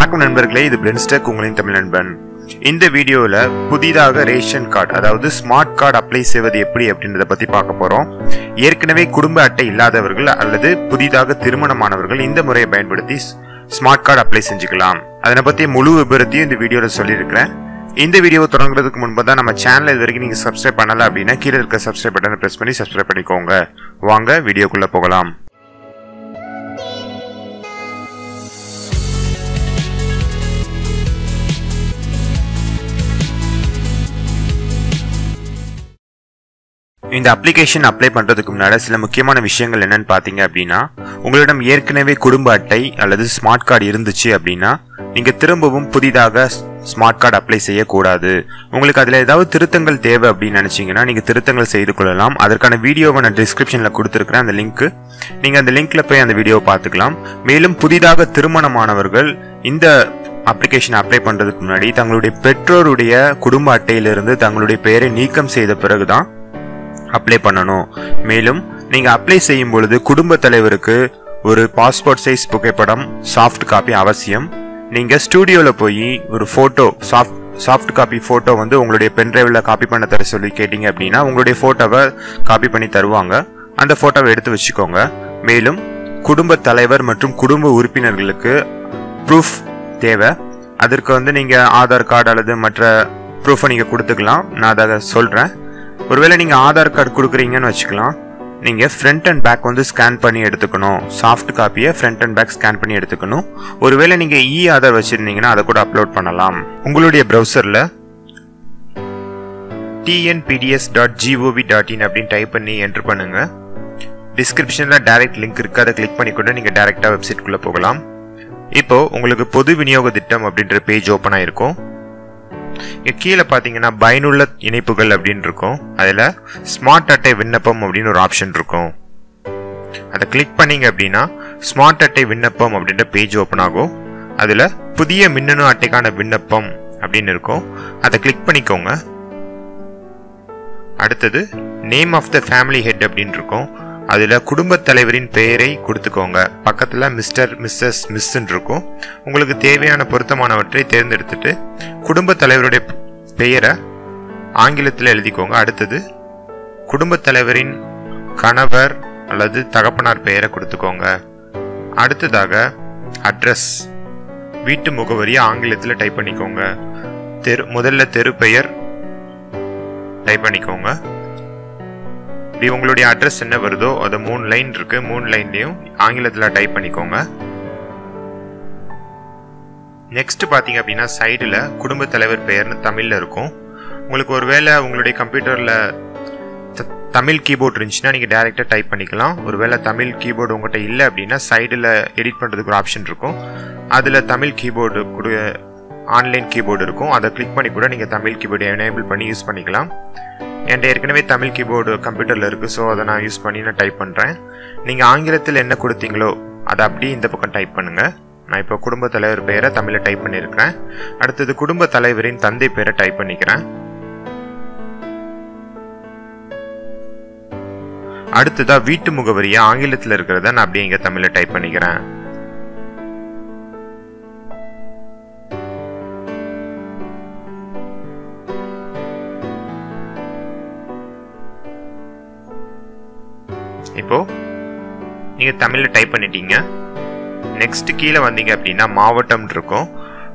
வணக்கம் நண்பர்களே, இது பிரென்ஸ்டெக் உங்களின் தமிழ் நண்பன். இந்த வீடியோவில் புதிதாக ரேஷன் கார்டு அதாவது ஸ்மார்ட் கார்டு அப்ளை செய்வது எப்படி அப்படின்றத பற்றி பார்க்க போகிறோம். ஏற்கனவே குடும்ப அட்டை இல்லாதவர்கள் அல்லது புதிதாக திருமணமானவர்கள் இந்த முறையை பயன்படுத்தி ஸ்மார்ட் கார்டு அப்ளை செஞ்சுக்கலாம். அதனை பற்றி முழு விபரத்தையும் இந்த வீடியோவில் சொல்லியிருக்கிறேன். இந்த வீடியோவை தொடங்குறதுக்கு முன்பு தான் நம்ம சேனல் இது வரைக்கும் நீங்கள் சப்ஸ்கிரைப் பண்ணல அப்படின்னா கீழே இருக்க சப்ஸ்கிரைப் பட்டனை ப்ரெஸ் பண்ணி சப்ஸ்கிரைப் பண்ணிக்கோங்க. வாங்க வீடியோக்குள்ளே போகலாம். இந்த அப்ளிகேஷன் அப்ளை பண்றதுக்கு முன்னாடி சில முக்கியமான விஷயங்கள் என்னன்னு பாத்தீங்க அப்படின்னா, உங்களிடம் ஏற்கனவே குடும்ப அட்டை அல்லது ஸ்மார்ட் கார்டு இருந்துச்சு அப்படின்னா நீங்க திரும்பவும் புதிதாக ஸ்மார்ட் கார்டு அப்ளை செய்யக்கூடாது. உங்களுக்கு அதுல ஏதாவது திருத்தங்கள் தேவை அப்படின்னு நினைச்சீங்கன்னா நீங்க திருத்தங்கள் செய்து கொள்ளலாம். அதற்கான வீடியோவை நான் டிஸ்கிரிப்ஷன்ல கொடுத்துருக்கிறேன், அந்த லிங்க். நீங்க அந்த லிங்க்ல போய் அந்த வீடியோவை பார்த்துக்கலாம். மேலும் புதிதாக திருமணமானவர்கள் இந்த அப்ளிகேஷன் அப்ளை பண்றதுக்கு முன்னாடி தங்களுடைய பெற்றோருடைய குடும்ப அட்டையிலிருந்து தங்களுடைய பெயரை நீக்கம் செய்த பிறகுதான் அப்ளை பண்ணணும். மேலும் நீங்க அப்ளை செய்யும் பொழுது குடும்ப தலைவருக்கு ஒரு பாஸ்போர்ட் சைஸ் புகைப்படம் சாஃப்ட் காப்பி அவசியம். நீங்க ஸ்டூடியோல போய் ஒரு போட்டோ சாஃப்ட் காப்பி போட்டோ வந்து உங்களுடைய பென்டிரைவ்ல காப்பி பண்ண தர சொல்லி கேட்டீங்க அப்படின்னா உங்களுடைய போட்டோவை காப்பி பண்ணி தருவாங்க. அந்த போட்டோவை எடுத்து வச்சுக்கோங்க. மேலும் குடும்ப தலைவர் மற்றும் குடும்ப உறுப்பினர்களுக்கு ப்ரூஃப் தேவை. அதற்கு வந்து நீங்க ஆதார் கார்டு அல்லது மற்ற ப்ரூஃபை நீங்க கொடுத்துக்கலாம். நான் அதை சொல்றேன். ஒருவேளை நீங்க ஆதார் கார்டு கொடுக்குறீங்கன்னு வச்சுக்கலாம், நீங்க ஃப்ரண்ட் அண்ட் பேக் வந்து ஸ்கேன் பண்ணி எடுத்துக்கணும். சாஃப்ட் காப்பியை ஃப்ரண்ட் அண்ட் பேக் ஸ்கேன் பண்ணி எடுத்துக்கணும். ஒருவேளை நீங்க ஆதார் வச்சிருந்தீங்கன்னா அதை கூட அப்லோட் பண்ணலாம். உங்களுடைய ப்ரௌசர்ல tnpds.gov.in அப்படின்னு டைப் பண்ணி என்டர் பண்ணுங்க. டிஸ்கிரிப்ஷன்ல டைரக்ட் லிங்க் இருக்கு, அதை கிளிக் பண்ணி கூட நீங்க டைரக்டா வெப்சைட்குள்ள போகலாம். இப்போ உங்களுக்கு பொது விநியோக திட்டம் அப்படின்ற பேஜ் ஓபன் ஆயிருக்கும். கீழே பாத்தீங்கன்னா பயனுள்ள இணைப்புகள் அப்படின்னு இருக்கும். அதுல ஸ்மார்ட் அட்டை விண்ணப்பம் அப்படின்னு ஒரு ஆப்ஷன் இருக்கும். அதை கிளிக் பண்ணீங்க அப்படின்னா ஸ்மார்ட் அட்டை விண்ணப்பம் அப்படின்ற பேஜ் ஓபன் ஆகும். அதுல புதிய மின்னணு அட்டைக்கான விண்ணப்பம் அப்படின்னு இருக்கும். அதை கிளிக் பண்ணிக்கோங்க. அடுத்தது name of the family head அப்படின்னு இருக்கும். அதுல குடும்ப தலைவரின் பெயரை கொடுத்துக்கோங்க. பக்கத்துல மிஸ்டர், மிஸ்ஸஸ், மிஸ்ன்னு இருக்கும். உங்களுக்கு தேவையான பொருத்தமானவற்றை தேர்ந்தெடுத்துட்டு குடும்ப தலைவருடைய பெயரை ஆங்கிலத்தில் எழுதிக்கோங்க. அடுத்தது குடும்ப தலைவரின் கணவர் அல்லது தகப்பனார் பெயரை கொடுத்துக்கோங்க. அடுத்ததாக அட்ரஸ், வீட்டு முகவரியை ஆங்கிலத்தில் டைப் பண்ணிக்கோங்க. முதல்ல தெரு பெயர் டைப் பண்ணிக்கோங்க. இப்படி உங்களுடைய அட்ரஸ் என்ன வருதோ அது 3 லைன் இருக்கு, 3 லைன்லயும் ஆங்கிலத்தில் டைப் பண்ணிக்கோங்க. நெக்ஸ்ட் பாத்தீங்க அப்படின்னா சைடுல குடும்ப தலைவர் பெயர்னு தமிழ்ல இருக்கும். உங்களுக்கு ஒருவேளை உங்களுடைய கம்ப்யூட்டர்ல தமிழ் கீபோர்ட் இருந்துச்சுன்னா நீங்க டைரக்டா டைப் பண்ணிக்கலாம். ஒருவேளை தமிழ் கீபோர்டு உங்கள்கிட்ட இல்லை அப்படின்னா சைடுல எடிட் பண்றதுக்கு ஒரு ஆப்ஷன் இருக்கும். அதுல தமிழ் கீபோர்டு கூட ஆன்லைன் கீபோர்டு இருக்கும். அதை கிளிக் பண்ணி கூட நீங்க தமிழ் கீபோர்டு எனேபிள் பண்ணி யூஸ் பண்ணிக்கலாம். என்கிட்ட ஏற்கனவே தமிழ் கீபோர்டு கம்ப்யூட்டர்ல இருக்கு, ஸோ அதை நான் யூஸ் பண்ணி நான் டைப் பண்றேன். நீங்க ஆங்கிலத்தில் என்ன கொடுத்தீங்களோ அதை அப்படியே இந்த பக்கம் டைப் பண்ணுங்க. நான் இப்போ குடும்ப தலைவர் பெயரை தமிழ்ல டைப் பண்ணியிருக்கிறேன். அடுத்தது குடும்ப தலைவரின் தந்தை பெயரை டைப் பண்ணிக்கிறேன். அடுத்ததா வீட்டு முகவரியா ஆங்கிலத்தில் இருக்கிறத நான் அப்படியே இங்க தமிழ்ல டைப் பண்ணிக்கிறேன். இப்போ நீங்க தமிழ்ல டைப் பண்ணிட்டீங்க. நெக்ஸ்ட் கீழே வந்தீங்க அப்படின்னா மாவட்டம் இருக்கும்.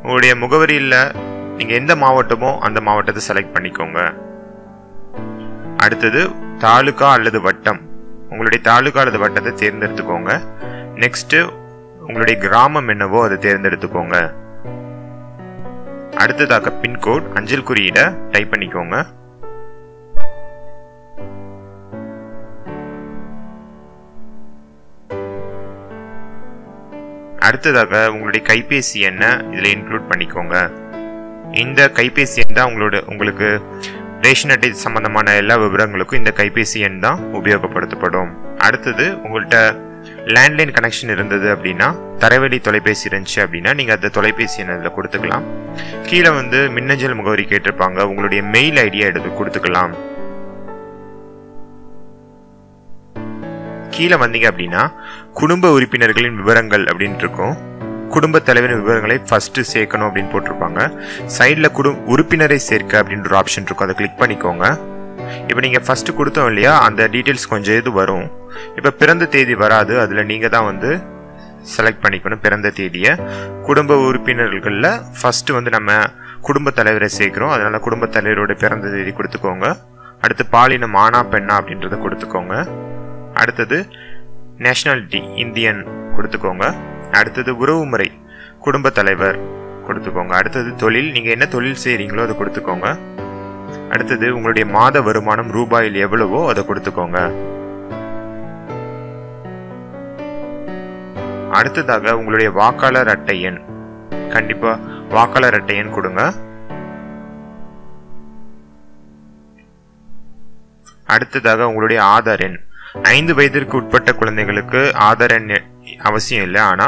உங்களுடைய முகவரியில் நீங்க எந்த மாவட்டமோ அந்த மாவட்டத்தை செலக்ட் பண்ணிக்கோங்க. அடுத்தது தாலுகா அல்லது வட்டம், உங்களுடைய தாலுகா அல்லது வட்டத்தை தேர்ந்தெடுத்துக்கோங்க. நெக்ஸ்ட் உங்களுடைய கிராமம் என்னவோ அதை தேர்ந்தெடுத்துக்கோங்க. அடுத்ததாக பின்கோட் அஞ்சல் குறியீடை டைப் பண்ணிக்கோங்க. அடுத்ததாக உங்களுடைய கைபேசி எண்ணை இதுல இன்க்ளூட் பண்ணிக்கோங்க. இந்த கைபேசி எண் தான் உங்களுக்கு ரேஷன் அட்டை சம்பந்தமான எல்லா விவரங்களுக்கும் இந்த கைபேசி எண் தான் உபயோகப்படுத்தப்படும். அடுத்தது உங்கள்கிட்ட லேண்ட்லைன் கனெக்ஷன் இருந்தது அப்படின்னா, தரைவழி தொலைபேசி இருந்துச்சு அப்படின்னா நீங்க அந்த தொலைபேசி எண் அதில் கொடுத்துக்கலாம். கீழே வந்து மின்னஞ்சல் முகவரி கேட்டிருப்பாங்க, உங்களுடைய மெயில் ஐடியா எடுத்து கொடுத்துக்கலாம். கீழே வந்தீங்க அப்படின்னா குடும்ப உறுப்பினர்களின் விவரங்கள் அப்படின்னு இருக்கும். குடும்ப தலைவரின் விவரங்களை ஃபர்ஸ்ட் சேர்க்கணும் அப்படின்னு போட்டிருப்பாங்க. சைடில் உறுப்பினரை சேர்க்க அப்படின்ற ஒரு ஆப்ஷன் இருக்கும், அதை கிளிக் பண்ணிக்கோங்க. இப்போ நீங்கள் ஃபர்ஸ்ட் கொடுத்தோம் இல்லையா, அந்த டீட்டெயில்ஸ் கொஞ்சம் இது வரும். இப்போ பிறந்த தேதி வராது, அதில் நீங்கள் தான் வந்து செலக்ட் பண்ணிக்கணும் பிறந்த தேதியை. குடும்ப உறுப்பினர்களில் ஃபர்ஸ்ட் வந்து நம்ம குடும்ப தலைவரை சேர்க்கிறோம், அதனால குடும்ப தலைவரோட பிறந்த தேதி கொடுத்துக்கோங்க. அடுத்து பாலினம் ஆனா பெண்ணா அப்படின்றத கொடுத்துக்கோங்க. அடுத்தது நேஷனாலிட்டி இந்தியன் கொடுத்துக்கோங்க. அடுத்தது உறவு முறை குடும்ப தலைவர் கொடுத்துக்கோங்க. அடுத்தது தொழில், நீங்கள் என்ன தொழில் செய்கிறீங்களோ அதை கொடுத்துக்கோங்க. அடுத்தது உங்களுடைய மாத வருமானம் ரூபாயில் எவ்வளவோ அதை கொடுத்துக்கோங்க. அடுத்ததாக உங்களுடைய வாக்காளர் அட்டை எண், கண்டிப்பா வாக்காளர் அட்டை எண் கொடுங்க. அடுத்ததாக உங்களுடைய ஆதார் எண். 5 வயதிற்கு உட்பட்ட குழந்தைகளுக்கு ஆதார் எண் அவசியம் இல்லை, ஆனா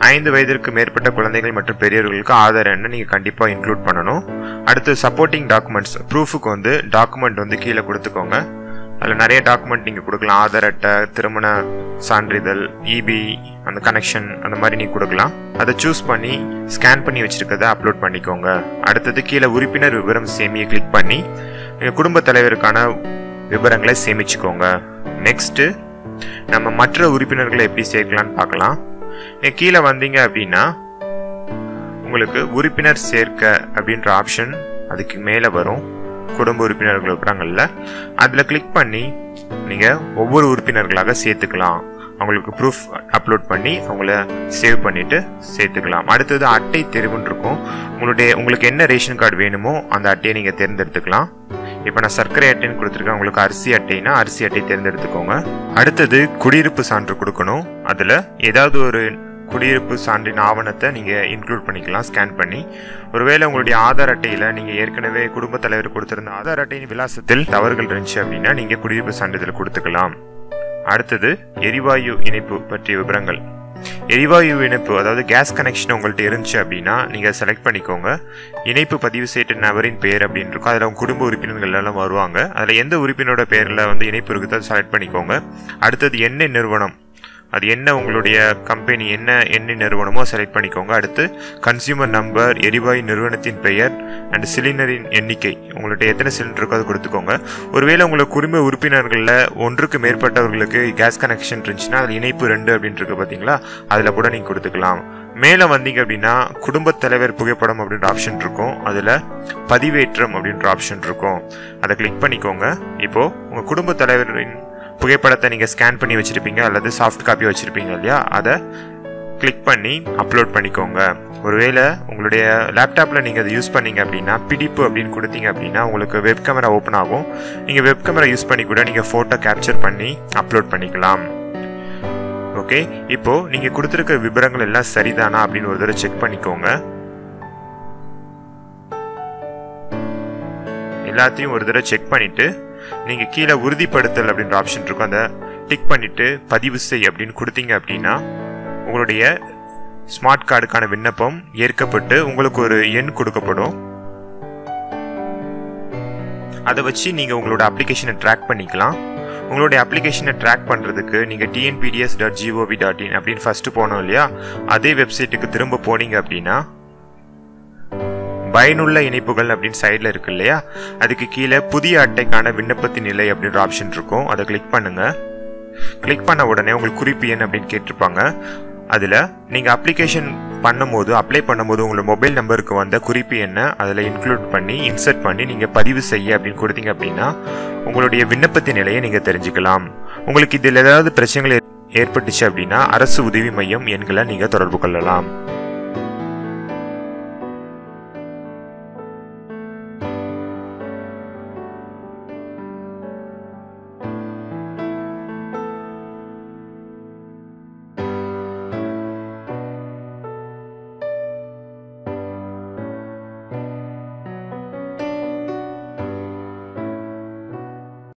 5 வயதிற்கு மேற்பட்ட குழந்தைகள் மற்றும் பெரியவர்களுக்கு ஆதார் எண்ணை நீங்க கண்டிப்பா இன்க்ளூட் பண்ணணும். அடுத்து சப்போர்ட்டிங் டாக்குமெண்ட்ஸ், ப்ரூஃபுக்கு வந்து டாக்குமெண்ட் வந்து கீழே கொடுத்துக்கோங்க. அதில் நிறைய டாக்குமெண்ட் நீங்கள் கொடுக்கலாம். ஆதார் அட்டை, திருமண சான்றிதழ், இபி, அந்த கனெக்ஷன், அந்த மாதிரி நீங்கள் கொடுக்கலாம். அதை சூஸ் பண்ணி ஸ்கேன் பண்ணி வச்சுருக்கதை அப்லோட் பண்ணிக்கோங்க. அடுத்தது கீழே உறுப்பினர் விவரம் சேமியை கிளிக் பண்ணி எங்கள் குடும்ப தலைவருக்கான விவரங்களை சேமிச்சுக்கோங்க. நெக்ஸ்ட்டு நம்ம மற்ற உறுப்பினர்களை எப்படி சேர்க்கலான்னு பார்க்கலாம். கீழே வந்தீங்க அப்படின்னா உங்களுக்கு உறுப்பினர் சேர்க்க அப்படின்ற ஆப்ஷன் அதுக்கு மேலே வரும். குடும்ப உறுப்பினர்கள் விவரங்கள்ல அதில் கிளிக் பண்ணி நீங்கள் ஒவ்வொரு உறுப்பினர்களாக சேர்த்துக்கலாம். அவங்களுக்கு ப்ரூஃப் அப்லோட் பண்ணி அவங்கள சேவ் பண்ணிட்டு சேர்த்துக்கலாம். அடுத்தது அட்டை தெரிவுன்னு இருக்கும். உங்களுக்கு என்ன ரேஷன் கார்டு வேணுமோ அந்த அட்டையை நீங்கள் தேர்ந்தெடுத்துக்கலாம். இப்போ நான் சர்க்கரை அட்டைன்னு கொடுத்துருக்கேன், உங்களுக்கு அரிசி அட்டைனா அரிசி அட்டை தேர்ந்தெடுத்துக்கோங்க. அடுத்தது குடியிருப்பு சான்று கொடுக்கணும். அதில் ஏதாவது ஒரு குடியிருப்பு சான்றின் ஆவணத்தை நீங்கள் இன்க்ளூட் பண்ணிக்கலாம் ஸ்கேன் பண்ணி. ஒருவேளை உங்களுடைய ஆதார் அட்டையில் நீங்கள் ஏற்கனவே குடும்ப தலைவர் கொடுத்திருந்த ஆதார் அட்டையின் விலாசத்தில் தவறுகள் இருந்துச்சு அப்படின்னா நீங்கள் குடியிருப்பு சான்றிதழ் கொடுத்துக்கலாம். அடுத்தது எரிவாயு இணைப்பு பற்றிய விவரங்கள். எரிவாயு இணைப்பு, அதாவது கேஸ் கனெக்ஷன் உங்கள்கிட்ட இருந்துச்சு அப்படின்னா நீங்கள் செலக்ட் பண்ணிக்கோங்க. இணைப்பு பதிவு செய்த நபரின் பெயர் அப்படின்னு இருக்கும், அதில் அவங்க குடும்ப உறுப்பினர்கள் எல்லாம் வருவாங்க. அதில் எந்த உறுப்பினரோட பெயரில் வந்து இணைப்பு இருக்குதோ அதை செலக்ட் பண்ணிக்கோங்க. அடுத்தது எண்ணெய் நிறுவனம், அது என்ன உங்களுடைய கம்பெனி என்ன எண்ணெய் நிறுவனமோ செலக்ட் பண்ணிக்கோங்க. அடுத்து கன்சியூமர் நம்பர், எரிவாயு நிறுவனத்தின் பெயர் அண்ட் சிலிண்டரின் எண்ணிக்கை, உங்கள்கிட்ட எத்தனை சிலிண்டர் இருக்கோ அதை கொடுத்துக்கோங்க. ஒருவேளை உங்களுக்கு குடும்ப உறுப்பினர்களில் ஒன்றுக்கு மேற்பட்டவர்களுக்கு கேஸ் கனெக்ஷன் இருந்துச்சுன்னா அதில் இணைப்பு 2 அப்படின்ட்டு இருக்கு பார்த்தீங்களா, அதில் கூட நீங்கள் கொடுத்துக்கலாம். மேலே வந்தீங்க அப்படின்னா குடும்ப தலைவர் புகைப்படம் அப்படின்ற ஆப்ஷன் இருக்கும், அதில் பதிவேற்றம் அப்படின்ற ஆப்ஷன் இருக்கும், அதை கிளிக் பண்ணிக்கோங்க. இப்போது உங்கள் குடும்ப தலைவரின் புகைப்படத்தை நீங்கள் ஸ்கேன் பண்ணி வச்சுருப்பீங்க அல்லது சாஃப்ட் காப்பி வச்சுருப்பீங்க இல்லையா, அதை கிளிக் பண்ணி அப்லோட் பண்ணிக்கோங்க. ஒருவேளை உங்களுடைய லேப்டாப்பில் நீங்கள் அதை யூஸ் பண்ணீங்க அப்படின்னா பிடிப்பு அப்படின்னு கொடுத்தீங்க அப்படின்னா உங்களுக்கு வெப் கேமரா ஓப்பன் ஆகும். நீங்கள் வெப் கேமரா யூஸ் பண்ணி கூட நீங்கள் ஃபோட்டோ கேப்சர் பண்ணி அப்லோட் பண்ணிக்கலாம். ஓகே, இப்போது நீங்கள் கொடுத்துருக்க விவரங்கள் எல்லாம் சரிதானா அப்படின்னு ஒரு தடவை செக் பண்ணிக்கோங்க. எல்லாத்தையும் ஒரு தடவை செக் பண்ணிவிட்டு நீங்கள் கீழே உறுதிப்படுத்தல் அப்படின்ற ஆப்ஷன் இருக்கும், அதை டிக் பண்ணிவிட்டு பதிவு செய் அப்படின்னு கொடுத்தீங்க அப்படின்னா உங்களுடைய ஸ்மார்ட் கார்டுக்கான விண்ணப்பம் ஏற்கப்பட்டு உங்களுக்கு ஒரு எண் கொடுக்கப்படும். அதை வச்சு நீங்கள் உங்களோட அப்ளிகேஷனை ட்ராக் பண்ணிக்கலாம். உங்களுடைய அப்ளிகேஷனை ட்ராக் பண்ணுறதுக்கு நீங்கள் tnpds.gov.in அப்படின்னு ஃபஸ்ட்டு போனோம் இல்லையா, அதே வெப்சைட்டுக்கு திரும்ப போனீங்க அப்படின்னா பயனுள்ள இணைப்புகள் அப்படின்னு சைடில் இருக்கு இல்லையா, அதுக்கு கீழே புதிய அட்டைக்கான விண்ணப்பத்தின் நிலை அப்படின்ற ஆப்ஷன் இருக்கும், அதை கிளிக் பண்ணுங்க. கிளிக் பண்ண உடனே உங்களுக்கு குறிப்பு எண் அப்படின்னு கேட்டிருப்பாங்க. அதில் நீங்கள் அப்ளிகேஷன் அப்ளை பண்ணும்போது உங்களோட மொபைல் நம்பருக்கு வந்த குறிப்பு எண்ணை அதில் இன்க்ளூட் பண்ணி இன்சர்ட் பண்ணி நீங்கள் பதிவு செய்ய அப்படின்னு கொடுத்தீங்க அப்படின்னா உங்களுடைய விண்ணப்பத்தின் நிலையை நீங்கள் தெரிஞ்சுக்கலாம். உங்களுக்கு இதில் ஏதாவது பிரச்சனைகள் ஏற்பட்டுச்சு அப்படின்னா அரசு உதவி மையம் எண்களை நீங்கள் தொடர்பு கொள்ளலாம்.